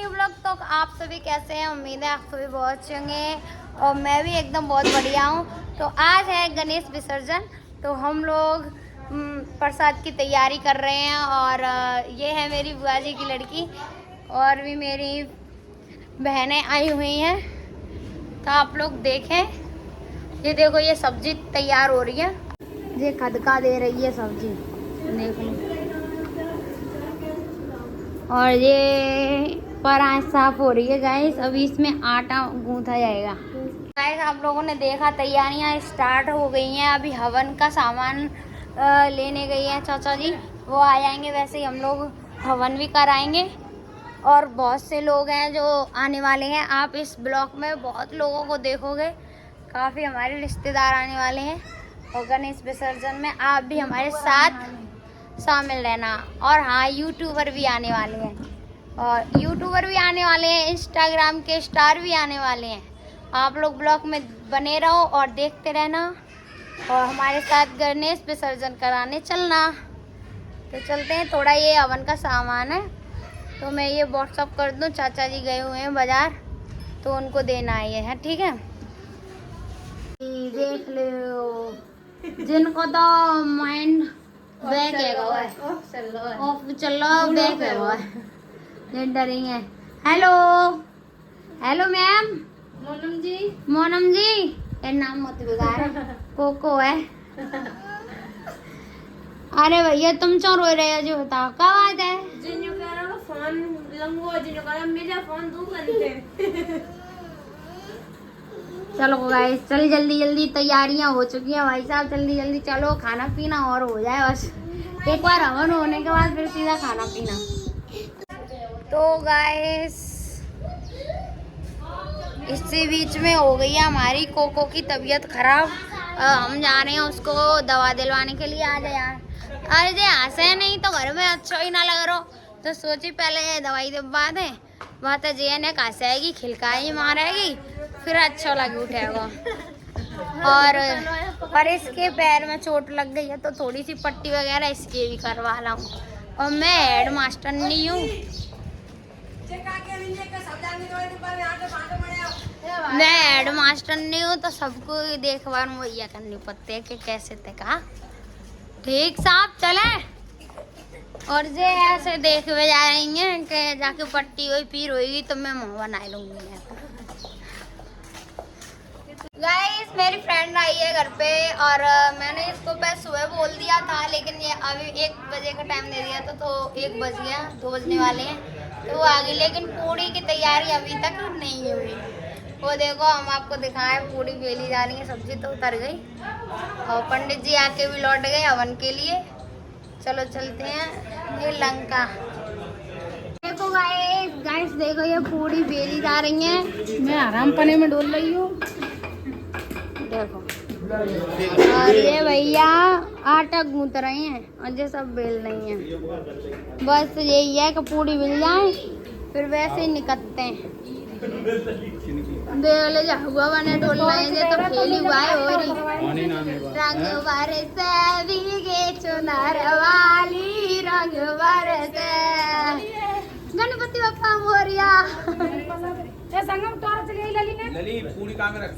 New blog. तो आप सभी कैसे हैं? उम्मीद है आप सभी बहुत अच्छे होंगे और मैं भी एकदम बहुत बढ़िया हूँ। तो आज है गणेश विसर्जन, तो हम लोग प्रसाद की तैयारी कर रहे हैं और ये है मेरी बुआ जी की लड़की और भी मेरी बहनें आई हुई हैं। तो आप लोग देखें, ये देखो ये सब्जी तैयार हो रही है, ये खदका दे रही है सब्जी, देख लो। और ये परात साफ हो रही है गाइस, अभी इसमें आटा गूंथा जाएगा। गाइस आप लोगों ने देखा तैयारियां स्टार्ट हो गई हैं। अभी हवन का सामान लेने गई हैं चाचा जी, वो आ जाएंगे। वैसे ही हम लोग हवन भी कराएंगे और बहुत से लोग हैं जो आने वाले हैं। आप इस ब्लॉग में बहुत लोगों को देखोगे, काफ़ी हमारे रिश्तेदार आने वाले हैं और गणेश विसर्जन में आप भी हमारे साथ शामिल रहना। और हाँ, यूट्यूबर भी आने वाले हैं, इंस्टाग्राम के स्टार भी आने वाले हैं। आप लोग ब्लॉग में बने रहो और देखते रहना और हमारे साथ गणेश विसर्जन कराने चलना। तो चलते हैं, थोड़ा ये हवन का सामान है तो मैं ये व्हाट्सअप कर दूं। चाचा जी गए हुए हैं बाजार, तो उनको देना है, ठीक है। देख लो जिनको तो माइंड बैक है चलो बैक है डरी है। Hello hello ma'am. Monam ji ये नाम मत बिगाड़, कोको है। अरे भैया तुम क्यों रो रहे हो, जो बताओ क्या बात है? चलो गाइस, चल जल्दी जल्दी तैयारियां हो चुकी हैं भाई साहब, जल्दी जल्दी चलो, खाना पीना और हो जाए बस। एक बार हवन होने के बाद फिर सीधा खाना पीना। तो गाइस इसी बीच में हो गई है हमारी कोको की तबीयत खराब। हम जा रहे हैं उसको दवा दिलवाने के लिए। आ जाए यार, अरे जे हंसे नहीं तो घर में अच्छा ही ना लग रहा, तो सोची पहले दवाई दिलवा दे, बात जे ने हंसेगी खिलकाई मारेगी फिर अच्छा लगे उठेगा। और पर इसके पैर में चोट लग गई है तो थोड़ी सी पट्टी वगैरह इसकी भी करवा लाऊं। और मैं हेड मास्टर नहीं हूँ, तो सबको देखभाल मुहैया करनी पड़ती है कि कैसे थे कहा ठीक साहब चले। और जे ऐसे देख हुए जा रही हैं कि जाके पट्टी हुई पीर होगी तो मैं मुँह बना लूंगी। गाइस मेरी फ्रेंड आई है घर पे और मैंने इसको पहले सुबह बोल दिया था, लेकिन ये अभी 1 बजे का टाइम दे दिया था तो 1 बज गया, 2 बजने वाले हैं तो वो आ गई। लेकिन पूड़ी की तैयारी अभी तक नहीं हुई। वो देखो हम आपको दिखाएं, पूड़ी बेली जा रही है, सब्जी तो उतर गई और पंडित जी आके भी लौट गए हवन के लिए। चलो चलते हैं ये लंका। देखो गाइस देखो ये पूड़ी बेली जा रही है, मैं आराम पने में डोल रही हूँ देखो। और ये भैया आटा गूंथ रहे हैं और ये सब बेल रही हैं। बस यही है कि पूड़ी मिल जाए फिर वैसे ही निकलते हैं। बेले जा हुआ बने डोल रहे हैं तो खेली हुआ है हो रही रंग बरसे भीगे चुनर वाली, रंग बरसे गणपति बप्पा मोरिया। संगम टॉर्च लली पूरी काम रख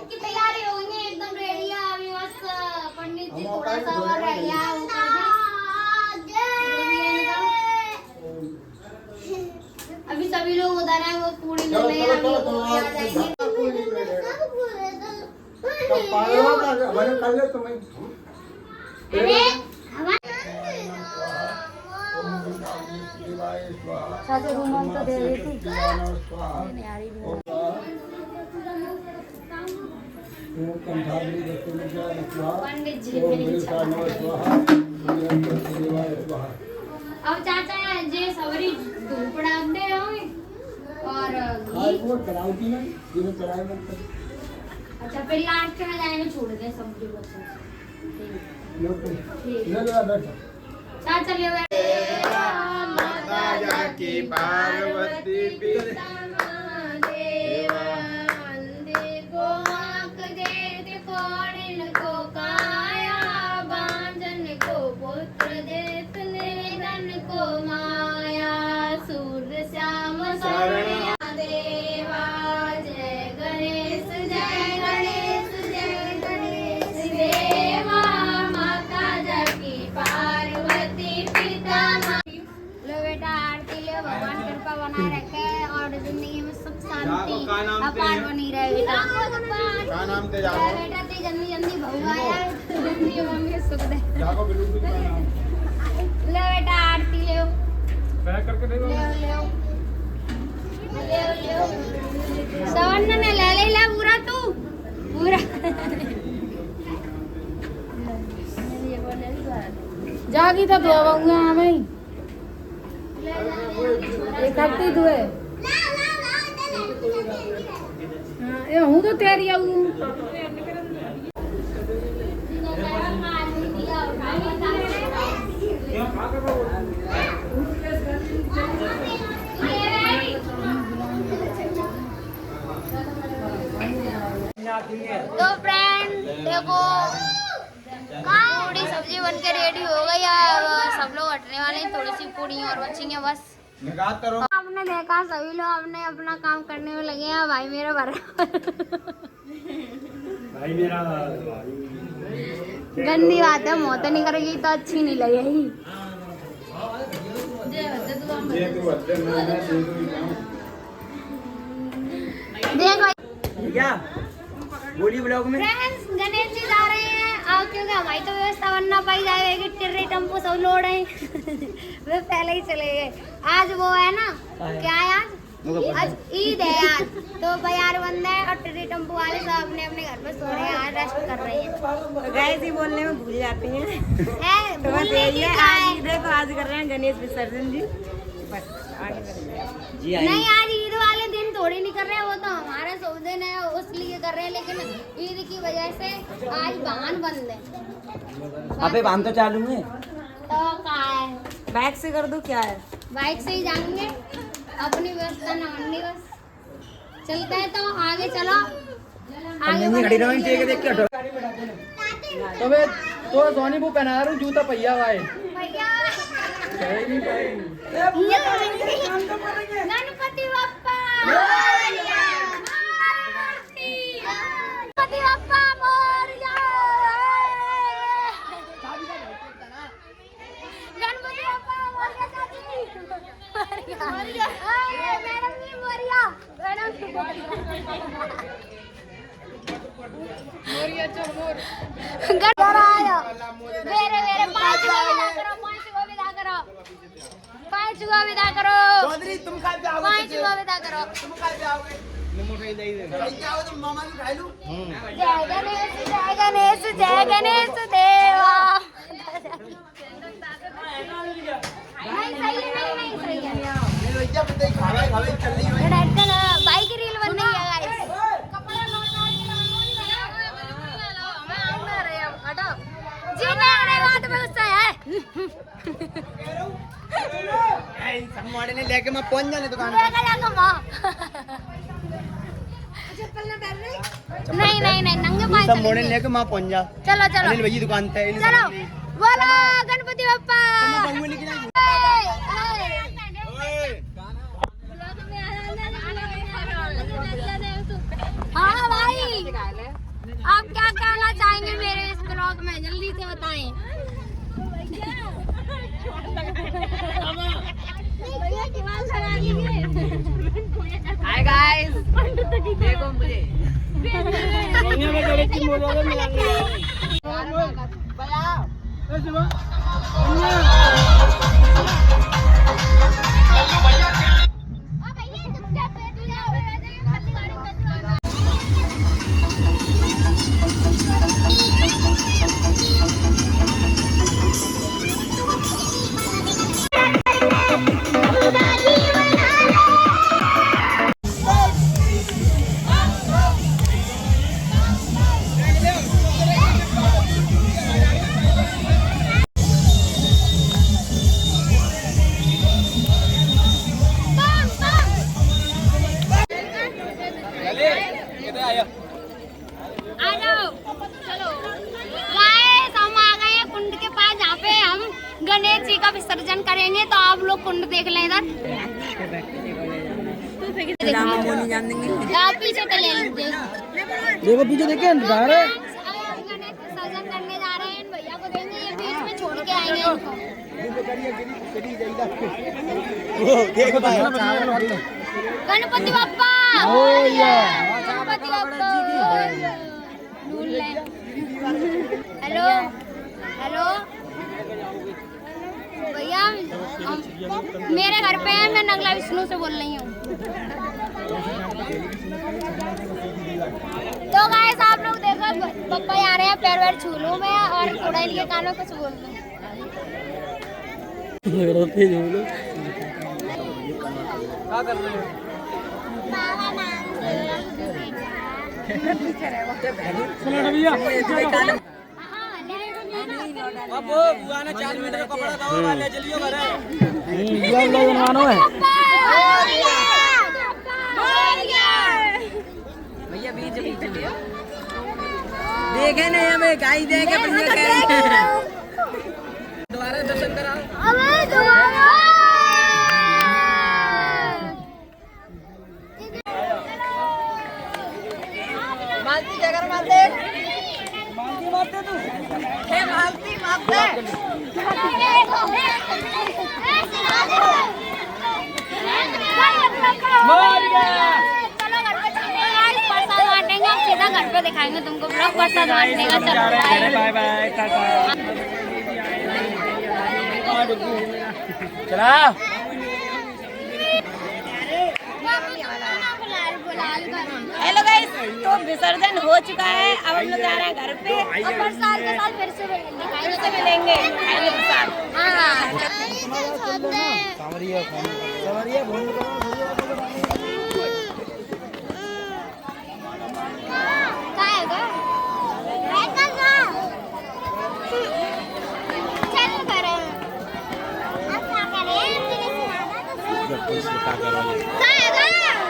की तैयारी हो गई है, एकदम रेडी है। अभी बस पंडित जी थोड़ा सा और रह गया। अभी सभी लोग उधर हैं, वो पूरी मिल रही है, अभी वो आ जाएंगे। रूम तो दे रही थी पंडित जी। अब चाचा जे सवरी धूप डालते हैं और अच्छा फिर लास्ट में जाएंगे छोड़ दे सब्जी को। चाचा ले की पार्वती पिता महादेवा अंधे को आँख दे कोड़िन को काया बांझन को पुत्र दे निधन को माया सूर श्याम शरणिया देवा जय गणेश देवा माता जकी पार्वती पिता लो बेटा आरती ले भगवान कृपा बना रखे और जिंदगी में सुख शांति अपार बनी रहे बेटा। क्या नाम ते जाओ बेटा ते जल्दी जल्दी भगवा यार जिंदगी में सुख दे। जाओ बिल्कुल ले बेटा आरती ले पैक करके दे दो ले सवर्ण ने ले ले पूरा तू पूरा जागी तो धोवाऊंगा मैं एक हफ्ते धोए ये हूँ तो तैयारी आऊँ तो फ्रेंड देखो पूरी सब्जी बन के रेडी हो गई है। सब लोग हटने वाले हैं, थोड़ी सी पूरी और बचेंगे बस। निकाल करो। आपने देखा सभी लोग अपने अपना काम करने में लगे हैं। भाई मेरा भाई मेरा गंदी बात है, मौत नहीं करेगी तो अच्छी नहीं लगेगी। देखो क्या बोली ब्लॉग में फ्रेंड्स गणेश जी जा रहे हैं और क्योंकि हमारी तो व्यवस्था बनना पाई जाएगी। टिर्रे टेम्पो सब लोड है वे पहले ही चले गए। आज वो है ना क्या है आज ईद है आज तो बाजार बंद है और टिर्रे टेम्पो वाले सब अपने अपने घर पे सो रहे हैं, आज रेस्ट कर रहे हैं। तो गाइस ही बोलने में भूल जाती हैं तो बस यही है। आज ईद है तो आज कर रहे हैं गणेश विसर्जन जी बस आगे जी नहीं आज ईद वाले दिन थोड़ी नहीं कर रहे हैं, वो तो हमारा शुभ दिन है उसलिए कर रहे हैं। लेकिन ईद की वजह से आज वाहन बंद है। अबे वाहन तो चालू है। तो कहाँ है बाइक से कर दो क्या है बाइक से ही जाएंगे, अपनी व्यवस्था न करनी बस। चलते हैं तो आगे चलो आगे खड़ी रहो ठीक है देख के हटो। तो मैं तो सोनी वो पहना रहा हूँ जूता पहिया हुआ है भैया नहीं भाई गणपति बप्पा मोरया गणपति बप्पा मोरया गणपति बप्पा मोरया मैडम जी मोरया मैडम मोरया चोर घर आया मेरे मेरे पांच को विदा करो पांच को विदा करो चौधरी तुम कल जाओगे पांच को विदा करो तुम कल जाओगे नमो कहीं दे दे जाओ तुम मामा की खाई लो जय गणेश देवा नहीं सही है नहीं सही है ये जब ते खावे खावे चल रही है डायरेक्ट बाइक रील बन रही है गाइस जी मेरे बात में गुस्सा है सब मोड़े ने लेके मैं पहुंच जाने दुकान लेके जाऊंगा मां नहीं नहीं नहीं नंगे पाए सब मोड़े लेके मैं पहुंच जा चलो चलो अनिल भैया दुकान पे चलो बोलो गणपति बप्पा हाँ भाई आप क्या कहना चाहेंगे मेरे इस ब्लॉग में जल्दी से बताएं। हाय गाइस देखो मुझे विसर्जन करेंगे तो आप लोग कुंड देख लें इधर। आप पीछे तो ले लीजिए। देखो पीछे देखिए अंधकार है। गणेश विसर्जन करने जा रहे हैं, इन भैया को देंगे, ये बीच में छोड़ के आएंगे इनको। गणपति बप्पा गणपति बप्पा। हेलो हेलो भैया, मेरे घर पे है, मैं नगला विष्णु से बोल रही हूँ। तो गाइस आप लोग देखो, पप्पा आ रहे हैं, पैर वैर छू लूं मैं और थोड़ा इनके कानों कुछ बोल दूं। भैया बीच बीच देखे नहीं हमें गाई देखे दोबारा दर्शन कराओ। मालती क्या कर मालते मालती तू मालती मालते सीधा घर पे दिखाएंगे तुमको ब्लॉग, प्रसाद बांटने का। चलो बाय बाय टाटा। चला हेलो गाइस, तो विसर्जन हो चुका है, अब हम लोग जा रहे हैं घर पे और प्रसाद के साथ फिर से फिर से मिलेंगे, खाएंगे प्रसाद। हाँ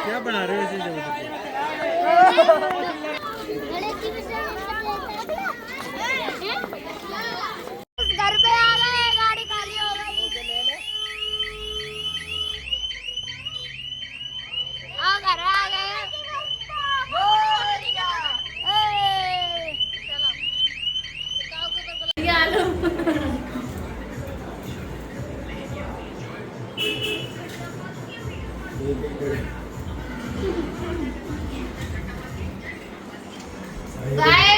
क्या बना रहे हो इसे? घर पे आ गए, गाड़ी खाली हो गई। आओ घर आ गए। गाइस